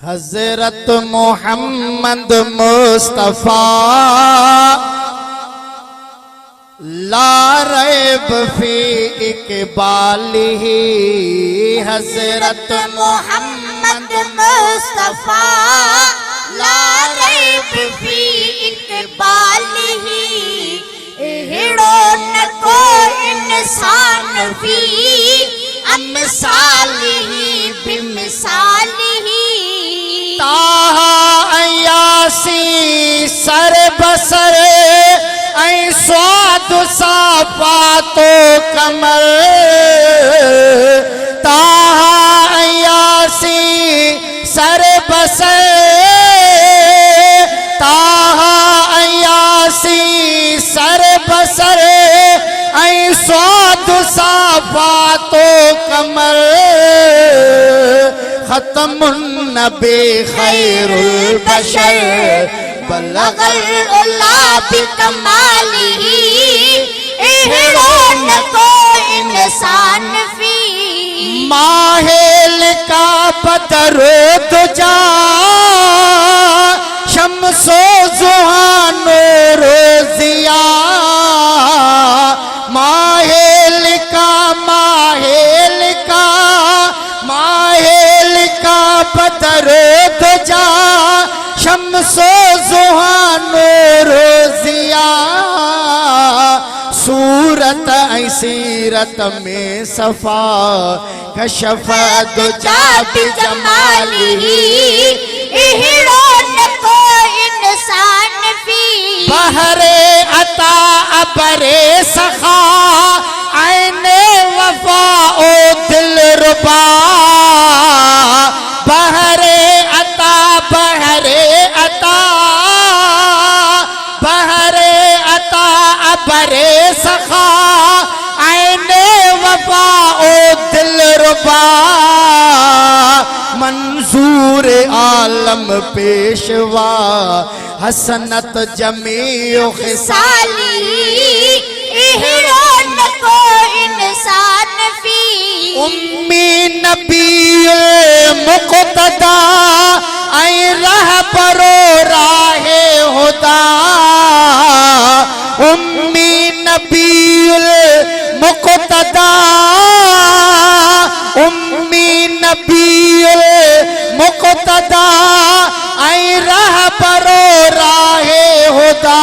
हजरत मोहम्मद मुस्तफा ला रैब फी इकबालिही। हजरत मोहम्मद मुस्तफा ला रैब फी इकबालिही। एहड़ो न को इंसान फी अमसालिही बिमिसालिही। ताहा अयासी सर बसर ऐ स्वाद साफातो कमर। ताहा अयासी सर बसर ताहा अयासी सर बसर ऐ स्वाद साफातो कमर। खत्मुन नबी खैरुल बशर बलगल उला बिकमालिही। एहड़ो न को इंसान फी माहेल का बदरो दुजा शम्सो जुहानो रोजिया। माहेल का बदरो दुजा शम्सो जुहानो रोजिया। सूरत ऐ सीरत में सफा कशफ दुजा बिजमालिही। एहड़ो न को इंसान फी बहरे अता अबरे सखा आईने वफा ओ दिल रुबा। बहरे अता अबरे सखा आईने वफा ओ दिल रुबा। मंजूर आलम पेशवा हसनत जमीओ खिसालिही। एहड़ो न को इंसान फी उम्मी नबीउल मुक़तदा ऐ रहबरो राहे हुदा। उम्मी नबीउल मुक़तदा उम्मी नबीउल मुक़तदा ऐ रहबरो राहे हुदा।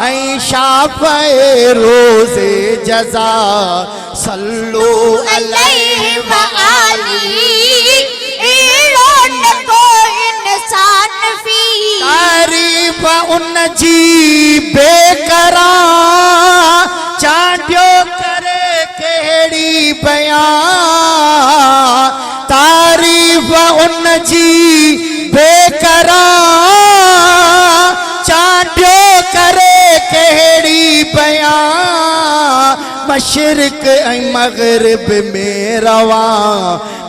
ऐ शाफ़े रोज़े जज़ा सल्लू अलैहि व आलिही। एहड़ो न को इंसान फी तारीफ़ उन जी बेकरां चांडियो करे केड़ी बयां। तारीफ़ उन जी बेकरां चांडियो करे केड़ी बयां। मशरिक ऐ मगरिब में रवा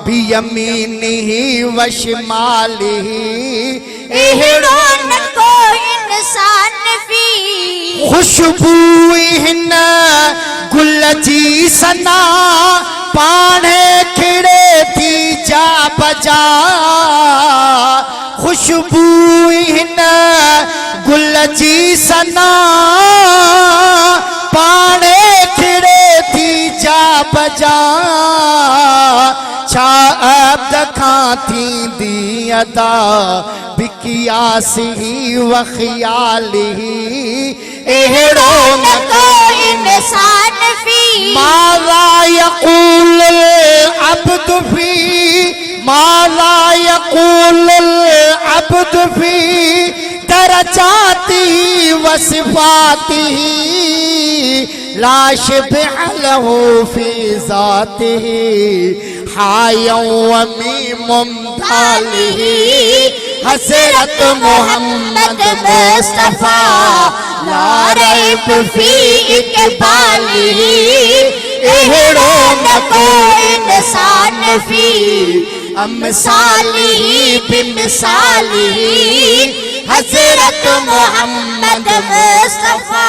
भी यमीनिही व शिमालिही। एहड़ो न को इंसान फी खुशबू हिन गुल जी सना पाणे खिड़े थी जा बजा। खुशबू हिन गुल जी सना पाणे खिड़े थी जा बजा। छा अब्द खां थींदी अदा बिकियासी व ख़यालिही। एहड़ो न को इंसान फी माला यक़ूलुल अब्दु फी माला यक़ूलुल अब्दु फी दरजाती व सिफ़ातिही। ला शिबह लहू फी ज़ातिही हायं व मीमुम दालिही। हज़रत मोहम्मद मुस्तफा ला रैब फी इकबालिही। एहड़ो न को इंसान फी अमसालिही बिमिसालिही। हज़रत मोहम्मद मुस्तफा